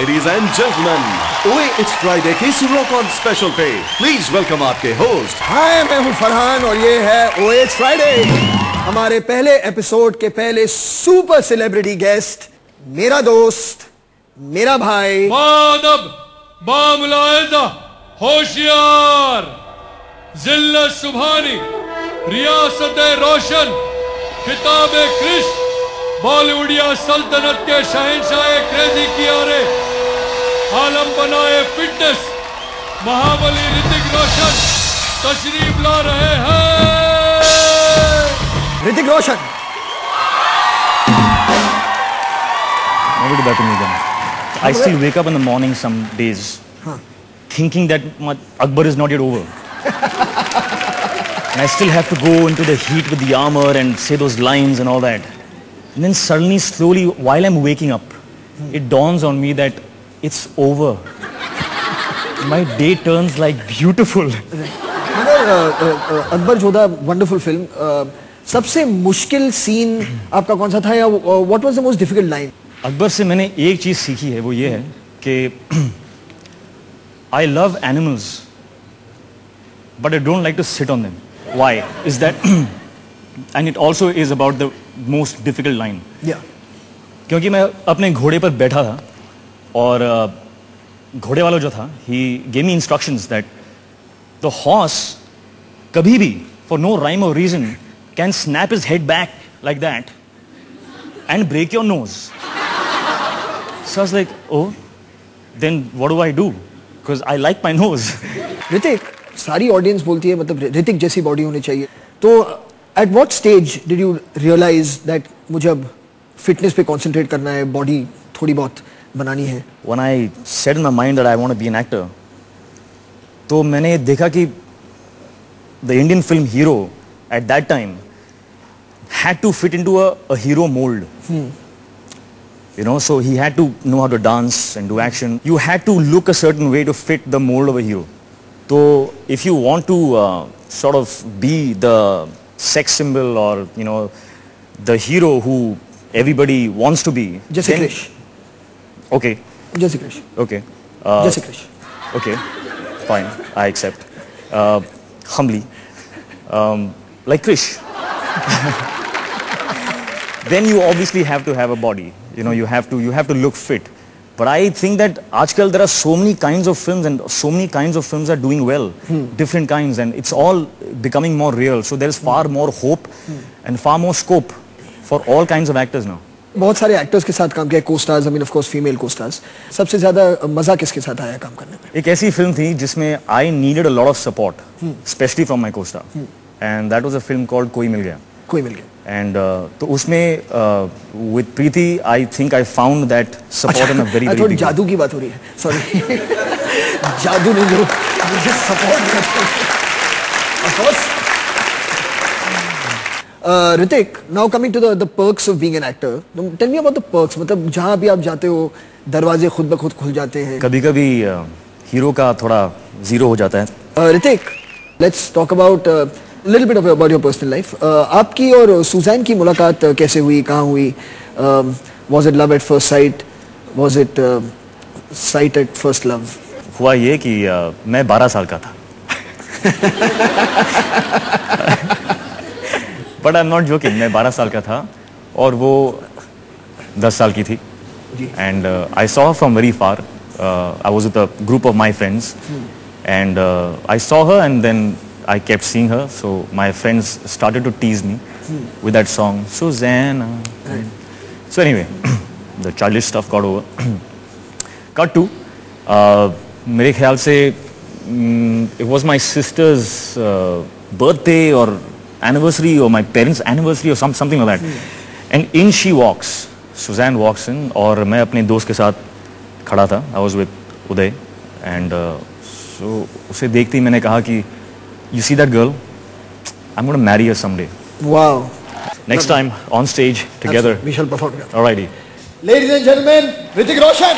Ladies and gentlemen, OA It's Friday की rock on special पे please welcome आपके host. हाय, मैं हूं फरहान और ये है OA It's Friday। हमारे पहले एपिसोड के पहले सुपर सेलिब्रिटी गेस्ट, मेरा दोस्त, मेरा भाई बादब बामुलायजा होशियार जिल्लत सुभानी रियासत रोशन खिताब कृष्ण बॉलीवुडिया सल्तनत के शहंशाह क्रेजी कियारे आलम बनाए फिटनेस महाबली ऋतिक रोशन तशरीफ ला रहे हैं। Hrithik Roshan. Never do that to me again. I still wake up in the morning some days thinking that Akbar is not yet over. And I still have to go into the heat with the armor and say those lines and all that. And then suddenly, slowly, while I'm waking up, it dawns on me that it's over. My day turns like beautiful. Akbar Jodha wonderful film. सबसे मुश्किल scene आपका कौन सा था या what was the most difficult line? Akbar से मैंने एक चीज सीखी है, वो ये है कि I love animals, but I don't like to sit on them. Why? Is that and it also is about the most difficult line. Yeah. क्योंकि मैं अपने घोड़े पर बैठा था और घोड़े वाला जो था, he gave me instructions that the horse कभी भी for no rhyme or reason can snap his head back like that and break your nose. So I was like, oh, then what do I do? Because I like my nose. Hrithik, सारी audience बोलती है मतलब ऋतिक जैसी body होनी चाहिए, तो at what stage did you realize that मुझे अब फिटनेस पे कंसंट्रेट करना है, बॉडी थोड़ी बहुत बनानी है? When I set in my mind that I want to be an actor, तो मैंने देखा कि the Indian film hero at that time had to fit into a hero mold. You know, so he had to know how to dance and do action. You had to look a certain way to fit the mold of a hero. So if you want to sort of be the sex symbol or, you know, the hero who everybody wants to be. Jesse Krish. Okay. Jesse Krish. Okay. Jesse Krish. Okay. Fine. I accept. Humbly. Like Krish. Then you obviously have to have a body. You know, you have to look fit. But I think that आजकल there are so many kinds of films and so many kinds of films are doing well, different kinds, and it's all becoming more real. So there is far more hope and far more scope for all kinds of actors now. बहुत सारे actors के साथ काम किया, co-stars, I mean of course female co-stars. सबसे ज़्यादा मजा किसके साथ आया काम करने में? एक ऐसी फिल्म थी जिसमें I needed a lot of support, especially from my co-star, and that was a film called कोई मिल गया. कोई मिल गया. And तो उसमें with Preeti, I think I found that support in a very very थोड़ी जादू की बात हो रही है. Sorry. जादू नहीं, जो मुझे support करते हैं. Of course. Hrithik, now coming to the perks of being an actor. Tell me about the perks. मतलब जहाँ भी आप जाते हो दरवाजे खुद ब खुद खुल जाते हैं. कभी-कभी हीरो का थोड़ा जीरो हो जाता है. Hrithik, let's talk about little bit about your personal life. आपकी और सुजैन की मुलाकात कैसे हुई, कहाँ हुई? Was it love at first sight? Was it sight at first love? हुआ ये कि मैं 12 साल का था. But I'm not joking. मैं 12 साल का था और वो 10 साल की थी. And I saw her from very far. I was with a group of my friends, and I saw her, and then I kept seeing her, so my friends started to tease me with that song, Susanna. So anyway, the childish stuff got over. Cut to, मेरे ख्याल से it was my sister's birthday or anniversary or my parents' anniversary or something like that. And in she walks, Suzanne walks in, और मैं अपने दोस्त के साथ खड़ा था. I was with Uday, and so उसे देखते ही मैंने कहा कि you see that girl? I'm going to marry her someday. Wow. Next time on stage together. We shall perform. Alrighty. Ladies and gentlemen, Hrithik Roshan.